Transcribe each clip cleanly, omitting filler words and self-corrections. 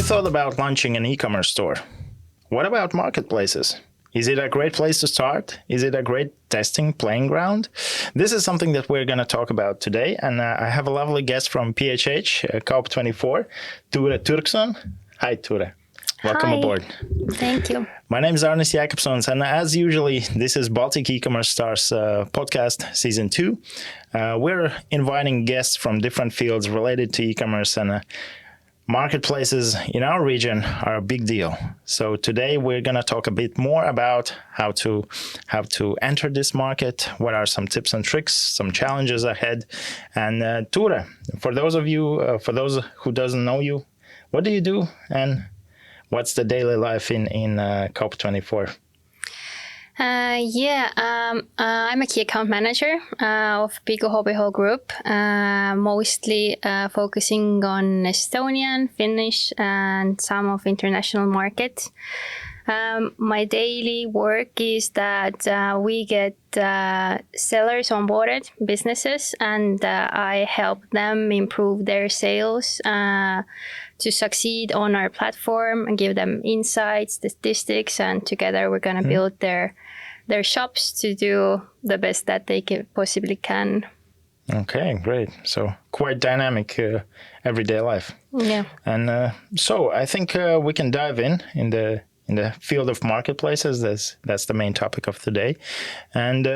thought about launching an e-commerce store? What about marketplaces? Is it a great place to start? Is it a great testing playing ground? This is something that we're going to talk about today. And I have a lovely guest from PHH, COP24, Tuure Türkson. Hi, Tuure. Welcome aboard. Thank you. My name is Arnis Jakobsons, and as usually, this is Baltic E-commerce Stars podcast season 2. We're inviting guests from different fields related to e-commerce, and marketplaces in our region are a big deal. So today we're going to talk a bit more about how to enter this market, what are some tips and tricks, some challenges ahead. And Tuure, for those who doesn't know you, what do you do and what's the daily life in COP24? I'm a key account manager of PHH Group, mostly focusing on Estonian, Finnish, and some of international markets. My daily work is that we get sellers onboarded, businesses, and I help them improve their sales to succeed on our platform and give them insights, statistics, and together we're going to build their shops to do the best that they possibly can. Okay, great. So quite dynamic everyday life. Yeah. And so I think we can dive in the field of marketplaces. That's the main topic of today. And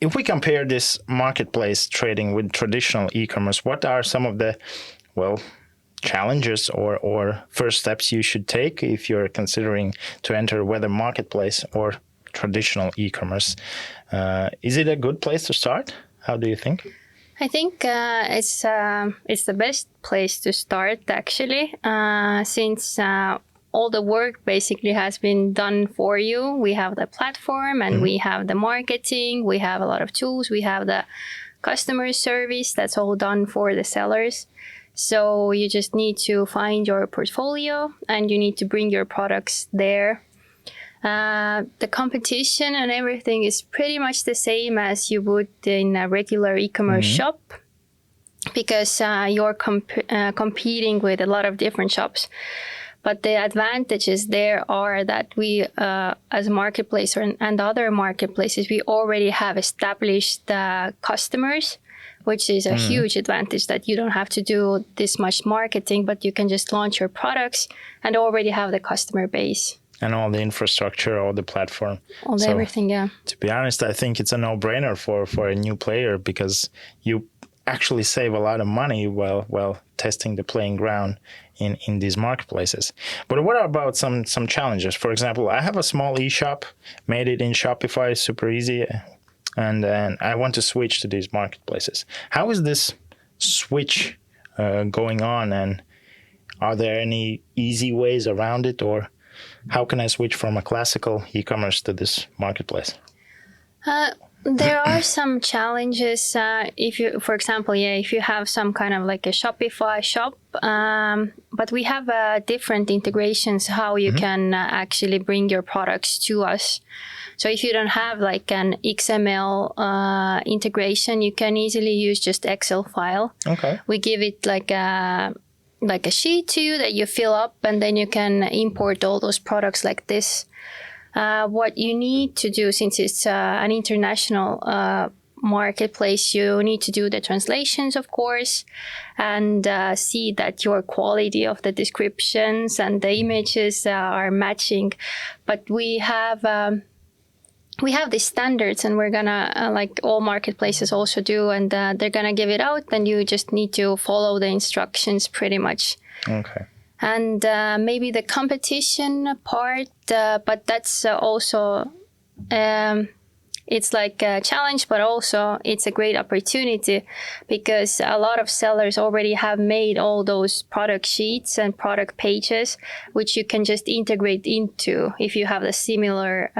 if we compare this marketplace trading with traditional e-commerce, what are some of the, challenges or first steps you should take if you're considering to enter whether marketplace or traditional e-commerce? Is it a good place to start? How do you think? I think it's the best place to start, actually, since all the work basically has been done for you. We have the platform and we have the marketing, we have a lot of tools, we have the customer service, that's all done for the sellers. So you just need to find your portfolio and you need to bring your products there. The competition and everything is pretty much the same as you would in a regular e-commerce shop, because you're competing with a lot of different shops. But the advantages there are that we, as a marketplace and other marketplaces, we already have established customers, which is a huge advantage, that you don't have to do this much marketing, but you can just launch your products and already have the customer base. And all the infrastructure, all the platform. Everything, yeah. To be honest, I think it's a no-brainer for a new player, because you actually save a lot of money while testing the playing ground in these marketplaces. But what about some challenges? For example, I have a small e-shop, made it in Shopify, super easy, and I want to switch to these marketplaces. How is this switch going on, and are there any easy ways around it, or how can I switch from a classical e-commerce to this marketplace? There are some challenges. If you, for example, if you have some kind of like a Shopify shop, but we have different integrations how you can actually bring your products to us. So if you don't have like an XML integration, you can easily use just Excel file. Okay. We give it like a sheet to you that you fill up, and then you can import all those products like this. What you need to do, since it's an international marketplace, you need to do the translations, of course, and see that your quality of the descriptions and the images are matching. But we have these standards, and we're gonna, like all marketplaces also do, and they're gonna give it out, and you just need to follow the instructions pretty much. Okay. And maybe the competition part, but that's also, it's like a challenge, but also it's a great opportunity, because a lot of sellers already have made all those product sheets and product pages, which you can just integrate into. If you have the similar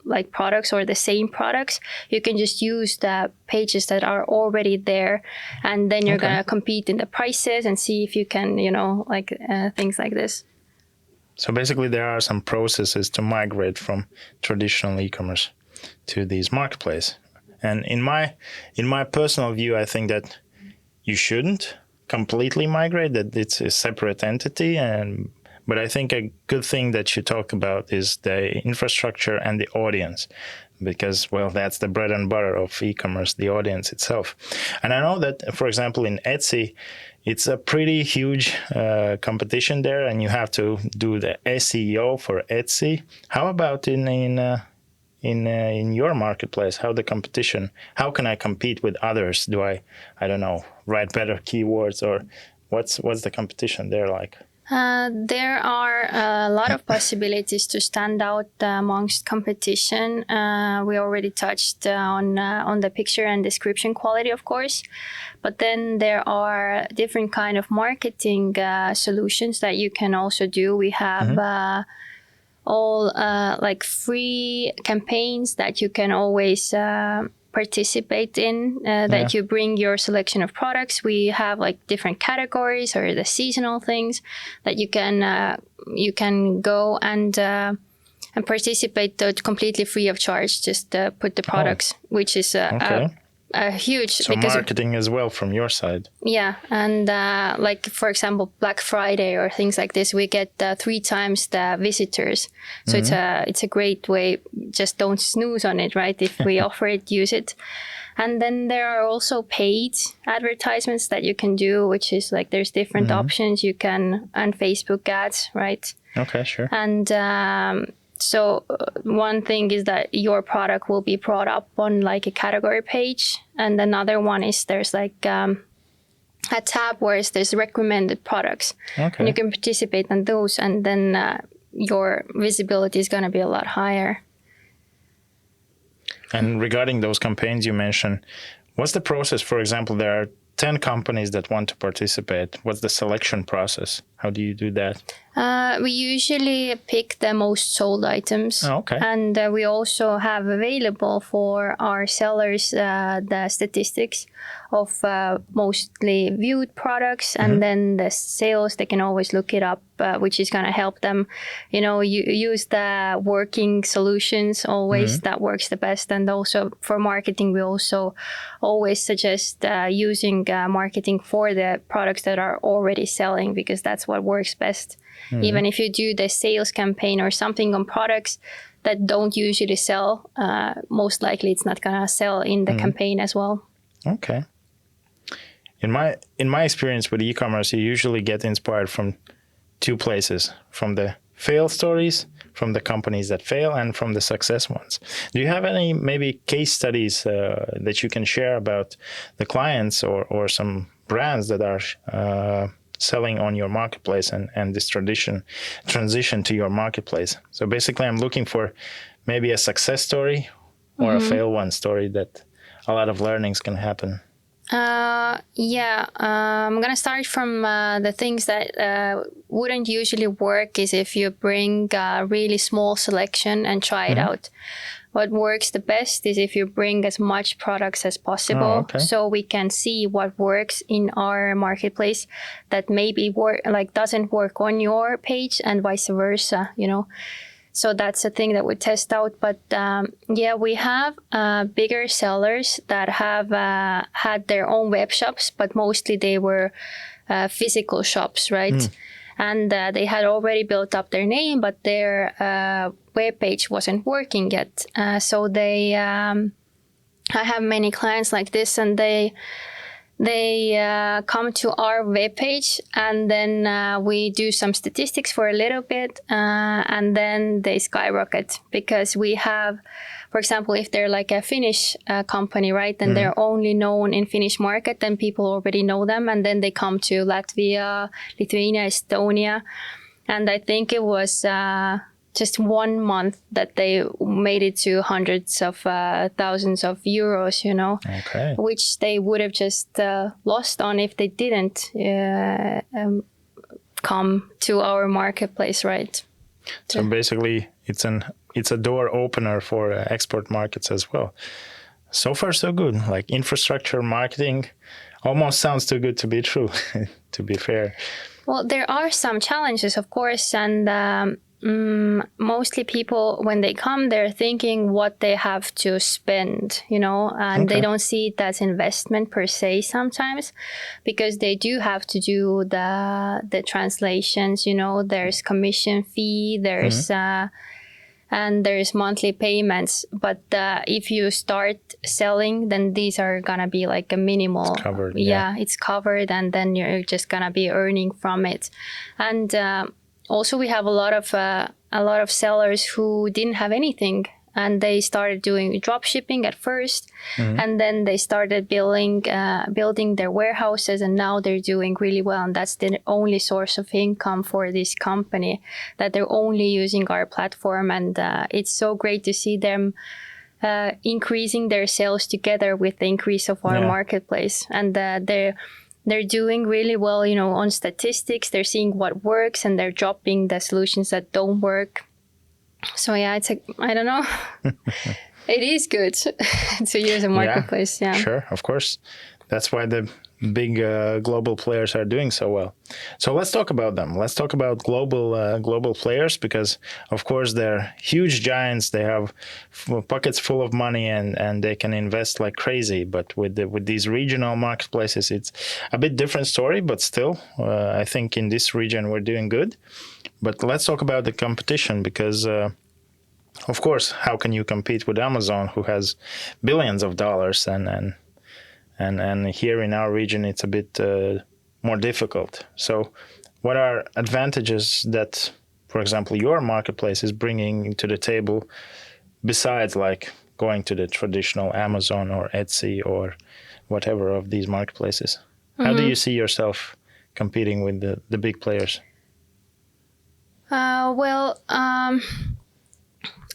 like products or the same products, you can just use the pages that are already there, and then you're gonna compete in the prices and see if you can, things like this. So basically there are some processes to migrate from traditional e-commerce to these marketplaces. And in my personal view, I think that you shouldn't completely migrate, that it's a separate entity, But I think a good thing that you talk about is the infrastructure and the audience, because, well, that's the bread and butter of e-commerce, the audience itself. And I know that, for example, in Etsy, it's a pretty huge competition there, and you have to do the SEO for Etsy. How about in your marketplace? How the competition? How can I compete with others? Do I don't know, write better keywords, or what's the competition there like? There are a lot of possibilities to stand out amongst competition. We already touched on the picture and description quality, of course, but then there are different kind of marketing solutions that you can also do. We have all like free campaigns that you can always participate in, that you bring your selection of products. We have like different categories or the seasonal things that you can go and participate completely free of charge. Just put the products, which is a huge. So marketing as well from your side. Yeah, and like for example, Black Friday or things like this, we get 3 times the visitors. So it's a great way. Just don't snooze on it, right? If we offer it, use it. And then there are also paid advertisements that you can do, which is like there's different options you can, and Facebook ads, right? Okay, sure. And so one thing is that your product will be brought up on like a category page, and another one is there's like a tab where there's recommended products, and you can participate in those, and then your visibility is going to be a lot higher. And regarding those campaigns you mentioned, what's the process? For example, there are 10 companies that want to participate. What's the selection process? How do you do that? We usually pick the most sold items. Oh, okay. And we also have available for our sellers the statistics of mostly viewed products, and then the sales. They can always look it up, which is going to help them, use the working solutions always. That works the best. And also for marketing, we also always suggest using marketing for the products that are already selling, because that's what works best. Even if you do the sales campaign or something on products that don't usually sell, most likely it's not going to sell in the campaign as well. Okay. In my experience with e-commerce, you usually get inspired from 2 places: from the fail stories, from the companies that fail, and from the success ones. Do you have any maybe case studies that you can share about the clients or some brands that are selling on your marketplace and this transition to your marketplace? So basically, I'm looking for maybe a success story or a fail one story that a lot of learnings can happen. I'm going to start from the things that wouldn't usually work is if you bring a really small selection and try it out. What works the best is if you bring as much products as possible, so we can see what works in our marketplace that maybe doesn't work on your page, and vice versa, So that's a thing that we test out. But we have bigger sellers that have had their own web shops, but mostly they were physical shops, right? And they had already built up their name, but their web page wasn't working yet. So I have many clients like this, and they come to our webpage, and then we do some statistics for a little bit, and then they skyrocket, because we have, for example, if they're like a Finnish company, right, and they're only known in Finnish market, then people already know them, and then they come to Latvia, Lithuania, Estonia, and I think it was just 1 month that they made it to hundreds of thousands of euros, which they would have just lost on if they didn't come to our marketplace, right? So basically, it's a door opener for export markets as well. So far, so good. Like infrastructure marketing almost sounds too good to be true, to be fair. Well, there are some challenges, of course, and mostly people, when they come, they're thinking what they have to spend, and they don't see it as investment per se sometimes, because they do have to do the translations. There's commission fee, there's and there's monthly payments. But if you start selling, then these are gonna be like a minimal. It's covered. It's covered, and then you're just gonna be earning from it. And also, we have a lot of sellers who didn't have anything, and they started doing drop shipping at first, and then they started building their warehouses, and now they're doing really well. And that's the only source of income for this company, that they're only using our platform. And it's so great to see them increasing their sales together with the increase of our marketplace. And they're doing really well, on statistics. They're seeing what works, and they're dropping the solutions that don't work. So I don't know. It is good to use a marketplace. Yeah, sure, of course. That's why the big global players are doing so well. So let's talk about them. Let's talk about global players, because of course they're huge giants. They have pockets full of money, and they can invest like crazy. But with these regional marketplaces, it's a bit different story. But still, I think in this region we're doing good. But let's talk about the competition, because of course, how can you compete with Amazon, who has billions of dollars, and here in our region it's a bit more difficult. So what are advantages that, for example, your marketplace is bringing to the table, besides like going to the traditional Amazon or Etsy or whatever of these marketplaces? How do you see yourself competing with the big players?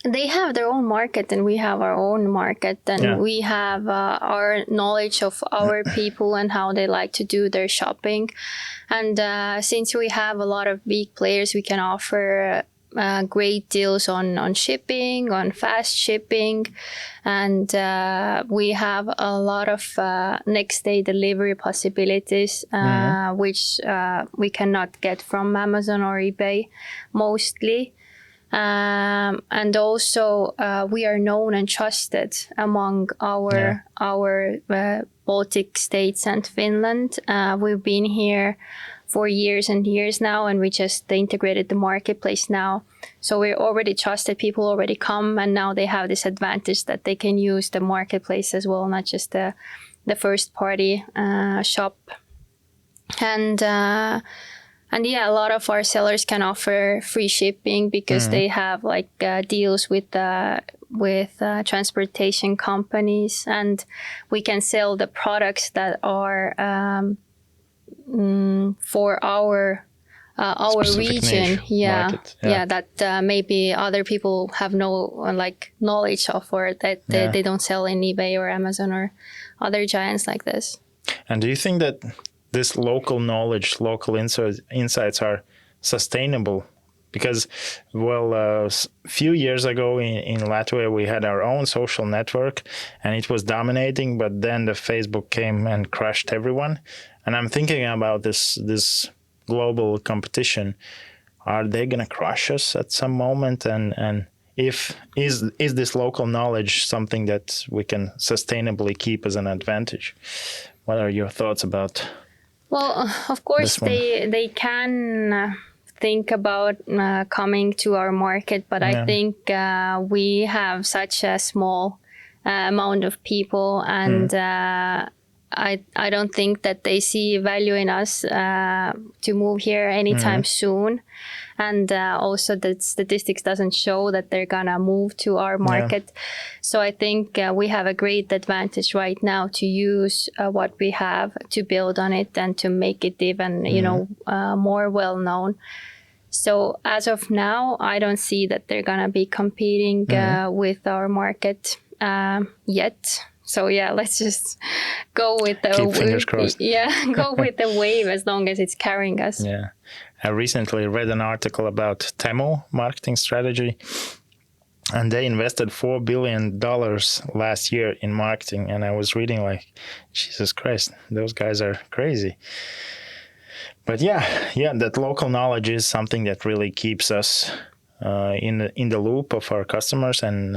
They have their own market, and we have our own market, and we have our knowledge of our people and how they like to do their shopping. And since we have a lot of big players, we can offer great deals on shipping, on fast shipping, and we have a lot of next day delivery possibilities, which we cannot get from Amazon or eBay mostly. And also we are known and trusted among our Baltic states and Finland. We've been here for years and years now, and we just integrated the marketplace now. So we're already trusted. People already come, and now they have this advantage that they can use the marketplace as well, not just the first party shop. And a lot of our sellers can offer free shipping, because they have like deals with transportation companies, and we can sell the products that are for our region. That maybe other people have no knowledge of, or that they don't sell in eBay or Amazon or other giants like this. And do you think that this local knowledge, local insights are sustainable? Because, a few years ago in Latvia, we had our own social network, and it was dominating, but then the Facebook came and crushed everyone. And I'm thinking about this global competition. Are they going to crush us at some moment? And is this local knowledge something that we can sustainably keep as an advantage? What are your thoughts about? Well, of course, they can think about coming to our market, but I think we have such a small amount of people, and I don't think that they see value in us to move here anytime soon. And also the statistics doesn't show that they're gonna move to our market. So I think we have a great advantage right now to use what we have, to build on it, and to make it even more well known. So as of now, I don't see that they're gonna be competing with our market yet. So let's just go with the keep fingers crossed. Go with the wave as long as it's carrying us. I recently read an article about Temu marketing strategy, and they invested $4 billion last year in marketing. And I was reading like, Jesus Christ, those guys are crazy. But that local knowledge is something that really keeps us in the loop of our customers, and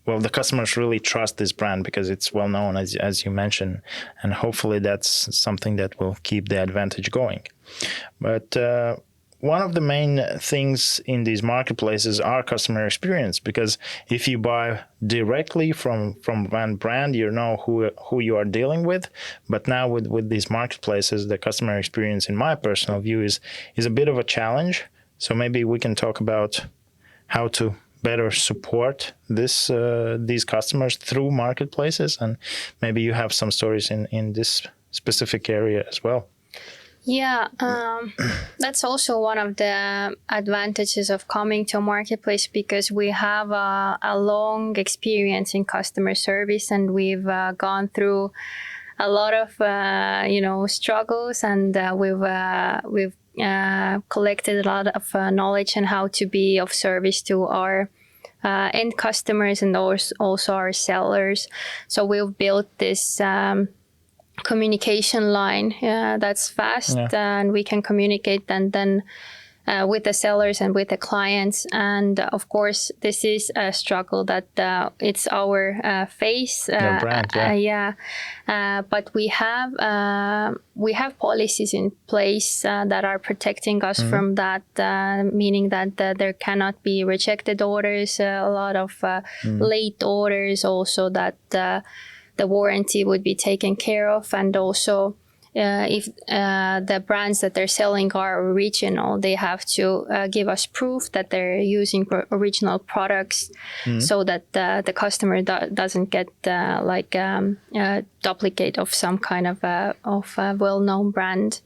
the customers really trust this brand because it's well known, as you mentioned, and hopefully that's something that will keep the advantage going. But one of the main things in these marketplaces are customer experience, because if you buy directly from one brand, you know who you are dealing with. But now with these marketplaces, the customer experience, in my personal view, is a bit of a challenge. So maybe we can talk about how to better support these customers through marketplaces, and maybe you have some stories in this specific area as well. Yeah, that's also one of the advantages of coming to a marketplace, because we have a long experience in customer service, and we've gone through a lot of struggles, and we've collected a lot of knowledge on how to be of service to our end customers and also our sellers. So we've built this communication line that's fast, and we can communicate and then with the sellers and with the clients. And of course, this is a struggle that it's our face. Your brand, but we have policies in place that are protecting us from that, meaning that there cannot be rejected orders, a lot of late orders, also that the warranty would be taken care of. And also, if the brands that they're selling are original, they have to give us proof that they're using original products, so that the customer doesn't get a duplicate of some kind of a well-known brand.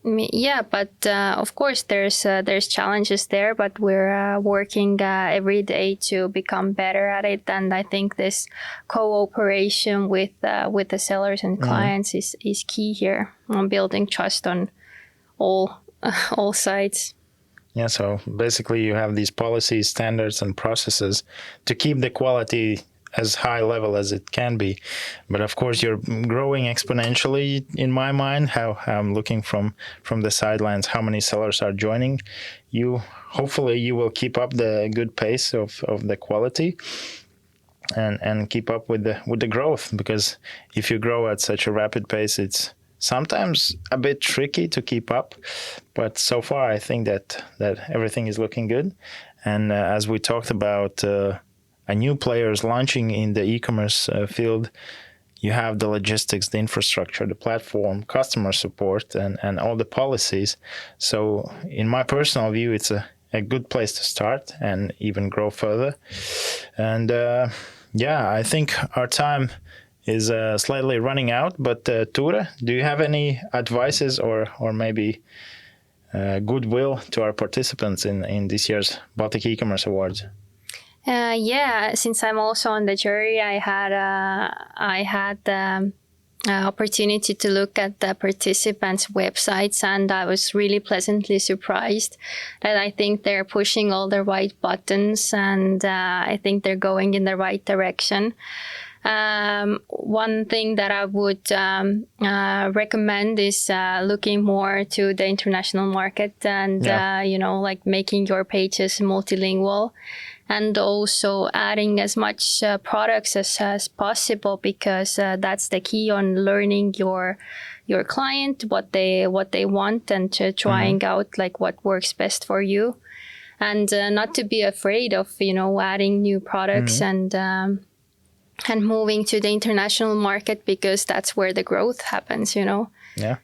But of course there's challenges there, but we're working every day to become better at it. And I think this cooperation with the sellers and clients is key here on building trust on all sides. Yeah, so basically you have these policies, standards, and processes to keep the quality as high level as it can be. But of course you're growing exponentially, in my mind, how I'm looking from the sidelines, how many sellers are joining you. Hopefully you will keep up the good pace of the quality and keep up with the growth, because if you grow at such a rapid pace, it's sometimes a bit tricky to keep up. But so far I think that everything is looking good. And as we talked about a new players launching in the e-commerce field, you have the logistics, the infrastructure, the platform, customer support, and all the policies. So in my personal view, it's a good place to start and even grow further. And I think our time is slightly running out. But Tuure, do you have any advices or maybe goodwill to our participants in this year's Baltic E-commerce Awards? Since I'm also on the jury, I had the opportunity to look at the participants' websites, and I was really pleasantly surprised that I think they're pushing all the right buttons, and I think they're going in the right direction. One thing that I would recommend is looking more to the international market, and making your pages multilingual, and also adding as much products as possible, because that's the key on learning your client, what they want, and trying out what works best for you, and not to be afraid of adding new products and moving to the international market, because that's where the growth happens.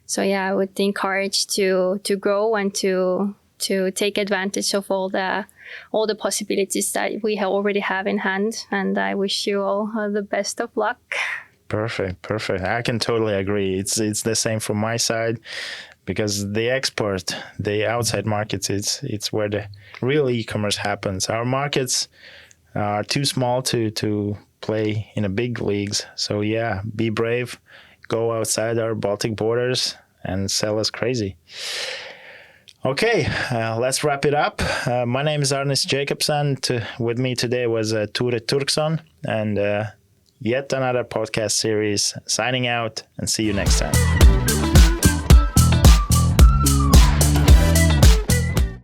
So I would encourage to grow and to take advantage of all the possibilities that we already have in hand. And I wish you all the best of luck. Perfect. I can totally agree. It's the same from my side, because the export, the outside markets, it's where the real e-commerce happens. Our markets are too small to play in the big leagues. So be brave, go outside our Baltic borders and sell us crazy. Okay, let's wrap it up. My name is Arnis Jacobson. With me today was Tuure Türkson, and yet another podcast series. Signing out, and see you next time.